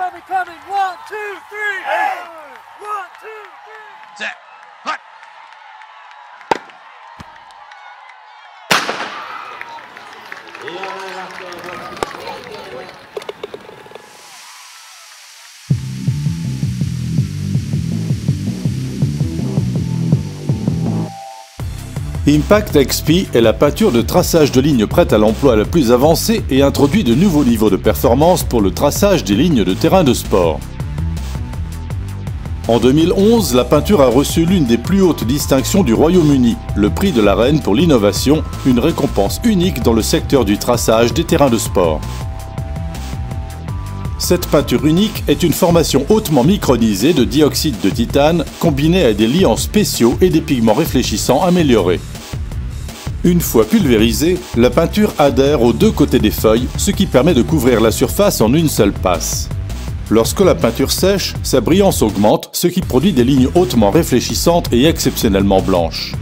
coming. 1, 2, 3. Hey. 1, 2, 3. Set. Hut. Impact XP est la peinture de traçage de lignes prête à l'emploi la plus avancée et introduit de nouveaux niveaux de performance pour le traçage des lignes de terrain de sport. En 2011, la peinture a reçu l'une des plus hautes distinctions du Royaume-Uni, le prix de la Reine pour l'innovation, une récompense unique dans le secteur du traçage des terrains de sport. Cette peinture unique est une formation hautement micronisée de dioxyde de titane combinée à des liants spéciaux et des pigments réfléchissants améliorés. Une fois pulvérisée, la peinture adhère aux deux côtés des feuilles, ce qui permet de couvrir la surface en une seule passe. Lorsque la peinture sèche, sa brillance augmente, ce qui produit des lignes hautement réfléchissantes et exceptionnellement blanches.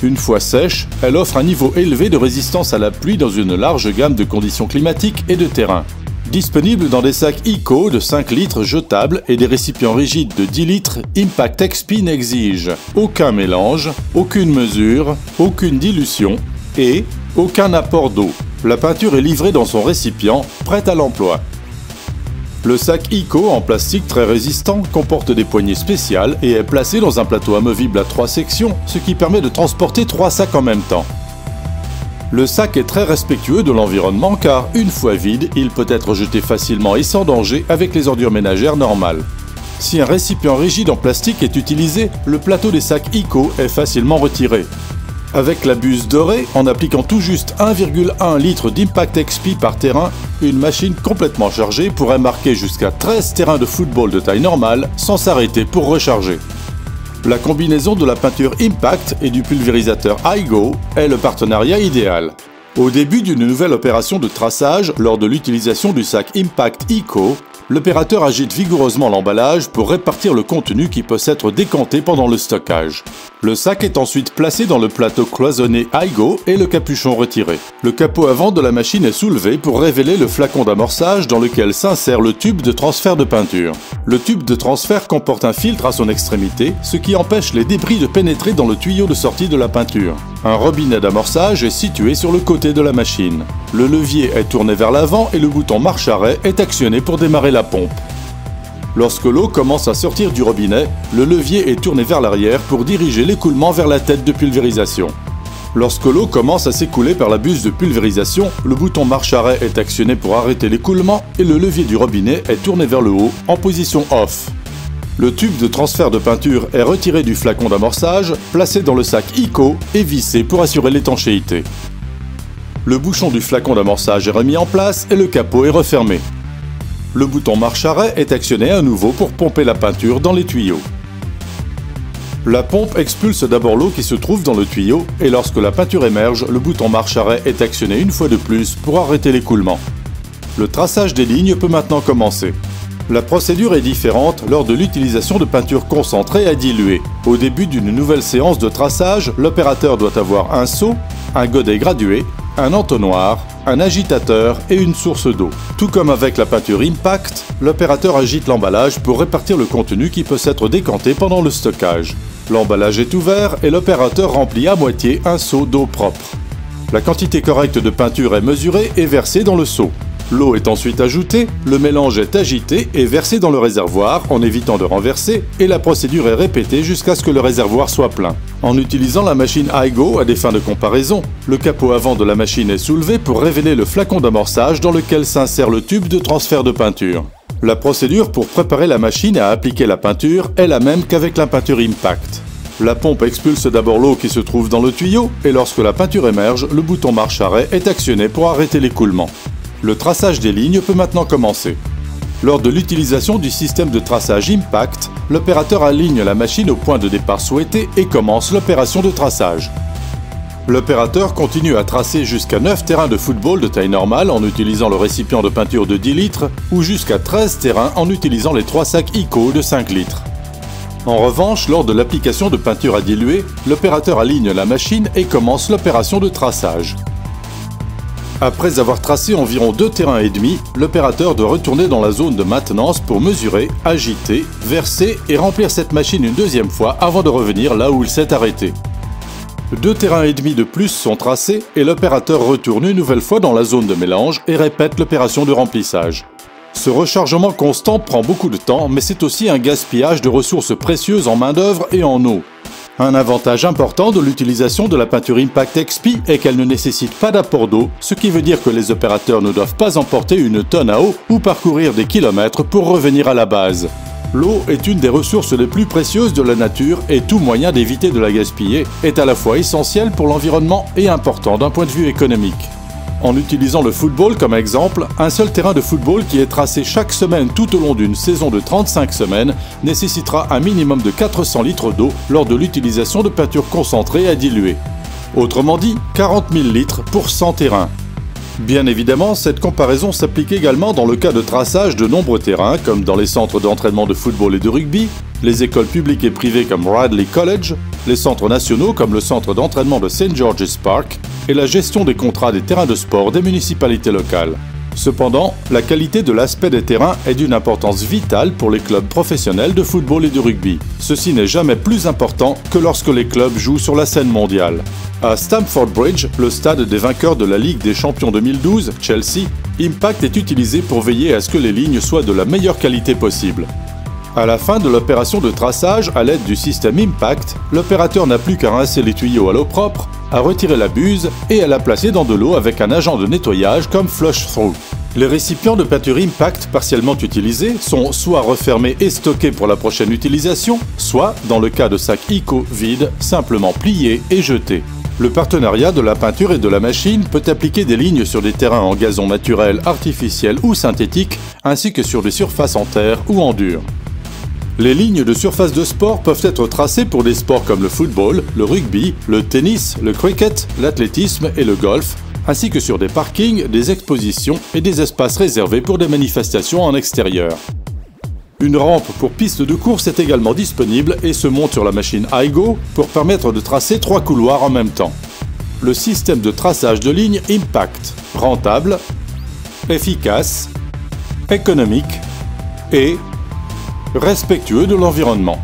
Une fois sèche, elle offre un niveau élevé de résistance à la pluie dans une large gamme de conditions climatiques et de terrain. Disponible dans des sacs ICO de 5 litres jetables et des récipients rigides de 10 litres, Impact XP n'exige aucun mélange, aucune mesure, aucune dilution et aucun apport d'eau. La peinture est livrée dans son récipient, prête à l'emploi. Le sac ICO en plastique très résistant comporte des poignées spéciales et est placé dans un plateau amovible à 3 sections, ce qui permet de transporter 3 sacs en même temps. Le sac est très respectueux de l'environnement car, une fois vide, il peut être jeté facilement et sans danger avec les ordures ménagères normales. Si un récipient rigide en plastique est utilisé, le plateau des sacs ICO est facilement retiré. Avec la buse dorée, en appliquant tout juste 1,1 litre d'Impact XP par terrain, une machine complètement chargée pourrait marquer jusqu'à 13 terrains de football de taille normale sans s'arrêter pour recharger. La combinaison de la peinture Impact et du pulvérisateur iGo est le partenariat idéal. Au début d'une nouvelle opération de traçage, lors de l'utilisation du sac Impact Eco, l'opérateur agite vigoureusement l'emballage pour répartir le contenu qui peut s'être décanté pendant le stockage. Le sac est ensuite placé dans le plateau cloisonné iGo et le capuchon retiré. Le capot avant de la machine est soulevé pour révéler le flacon d'amorçage dans lequel s'insère le tube de transfert de peinture. Le tube de transfert comporte un filtre à son extrémité, ce qui empêche les débris de pénétrer dans le tuyau de sortie de la peinture. Un robinet d'amorçage est situé sur le côté de la machine. Le levier est tourné vers l'avant et le bouton marche-arrêt est actionné pour démarrer la pompe. Lorsque l'eau commence à sortir du robinet, le levier est tourné vers l'arrière pour diriger l'écoulement vers la tête de pulvérisation. Lorsque l'eau commence à s'écouler par la buse de pulvérisation, le bouton marche-arrêt est actionné pour arrêter l'écoulement et le levier du robinet est tourné vers le haut en position off. Le tube de transfert de peinture est retiré du flacon d'amorçage, placé dans le sac ICO et vissé pour assurer l'étanchéité. Le bouchon du flacon d'amorçage est remis en place et le capot est refermé. Le bouton marche-arrêt est actionné à nouveau pour pomper la peinture dans les tuyaux. La pompe expulse d'abord l'eau qui se trouve dans le tuyau et lorsque la peinture émerge, le bouton marche-arrêt est actionné une fois de plus pour arrêter l'écoulement. Le traçage des lignes peut maintenant commencer. La procédure est différente lors de l'utilisation de peinture concentrée à diluer. Au début d'une nouvelle séance de traçage, l'opérateur doit avoir un seau, un godet gradué, un entonnoir, un agitateur et une source d'eau. Tout comme avec la peinture Impact, l'opérateur agite l'emballage pour répartir le contenu qui peut s'être décanté pendant le stockage. L'emballage est ouvert et l'opérateur remplit à moitié un seau d'eau propre. La quantité correcte de peinture est mesurée et versée dans le seau. L'eau est ensuite ajoutée, le mélange est agité et versé dans le réservoir en évitant de renverser et la procédure est répétée jusqu'à ce que le réservoir soit plein. En utilisant la machine iGo à des fins de comparaison, le capot avant de la machine est soulevé pour révéler le flacon d'amorçage dans lequel s'insère le tube de transfert de peinture. La procédure pour préparer la machine à appliquer la peinture est la même qu'avec la peinture Impact. La pompe expulse d'abord l'eau qui se trouve dans le tuyau et lorsque la peinture émerge, le bouton marche-arrêt est actionné pour arrêter l'écoulement. Le traçage des lignes peut maintenant commencer. Lors de l'utilisation du système de traçage Impact, l'opérateur aligne la machine au point de départ souhaité et commence l'opération de traçage. L'opérateur continue à tracer jusqu'à 9 terrains de football de taille normale en utilisant le récipient de peinture de 10 litres ou jusqu'à 13 terrains en utilisant les 3 sacs ICO de 5 litres. En revanche, lors de l'application de peinture à diluer, l'opérateur aligne la machine et commence l'opération de traçage. Après avoir tracé environ 2 terrains et demi, l'opérateur doit retourner dans la zone de maintenance pour mesurer, agiter, verser et remplir cette machine une deuxième fois avant de revenir là où il s'est arrêté. 2 terrains et demi de plus sont tracés et l'opérateur retourne une nouvelle fois dans la zone de mélange et répète l'opération de remplissage. Ce rechargement constant prend beaucoup de temps, mais c'est aussi un gaspillage de ressources précieuses en main-d'œuvre et en eau. Un avantage important de l'utilisation de la peinture Impact XP est qu'elle ne nécessite pas d'apport d'eau, ce qui veut dire que les opérateurs ne doivent pas emporter une tonne à eau ou parcourir des kilomètres pour revenir à la base. L'eau est une des ressources les plus précieuses de la nature et tout moyen d'éviter de la gaspiller est à la fois essentiel pour l'environnement et important d'un point de vue économique. En utilisant le football comme exemple, un seul terrain de football qui est tracé chaque semaine tout au long d'une saison de 35 semaines nécessitera un minimum de 400 litres d'eau lors de l'utilisation de peinture concentrée à diluer. Autrement dit, 40 000 litres pour 100 terrains. Bien évidemment, cette comparaison s'applique également dans le cas de traçage de nombreux terrains, comme dans les centres d'entraînement de football et de rugby, les écoles publiques et privées comme Radley College, les centres nationaux comme le centre d'entraînement de St. George's Park, et la gestion des contrats des terrains de sport des municipalités locales. Cependant, la qualité de l'aspect des terrains est d'une importance vitale pour les clubs professionnels de football et de rugby. Ceci n'est jamais plus important que lorsque les clubs jouent sur la scène mondiale. À Stamford Bridge, le stade des vainqueurs de la Ligue des Champions 2012, Chelsea, Impact est utilisé pour veiller à ce que les lignes soient de la meilleure qualité possible. À la fin de l'opération de traçage à l'aide du système Impact, l'opérateur n'a plus qu'à rincer les tuyaux à l'eau propre, à retirer la buse et à la placer dans de l'eau avec un agent de nettoyage comme Flush Through. Les récipients de peinture Impact partiellement utilisés sont soit refermés et stockés pour la prochaine utilisation, soit, dans le cas de sacs ICO vides, simplement pliés et jetés. Le partenariat de la peinture et de la machine peut appliquer des lignes sur des terrains en gazon naturel, artificiel ou synthétique, ainsi que sur des surfaces en terre ou en dur. Les lignes de surface de sport peuvent être tracées pour des sports comme le football, le rugby, le tennis, le cricket, l'athlétisme et le golf, ainsi que sur des parkings, des expositions et des espaces réservés pour des manifestations en extérieur. Une rampe pour piste de course est également disponible et se monte sur la machine iGo pour permettre de tracer 3 couloirs en même temps. Le système de traçage de lignes Impact, rentable, efficace, économique et respectueux de l'environnement.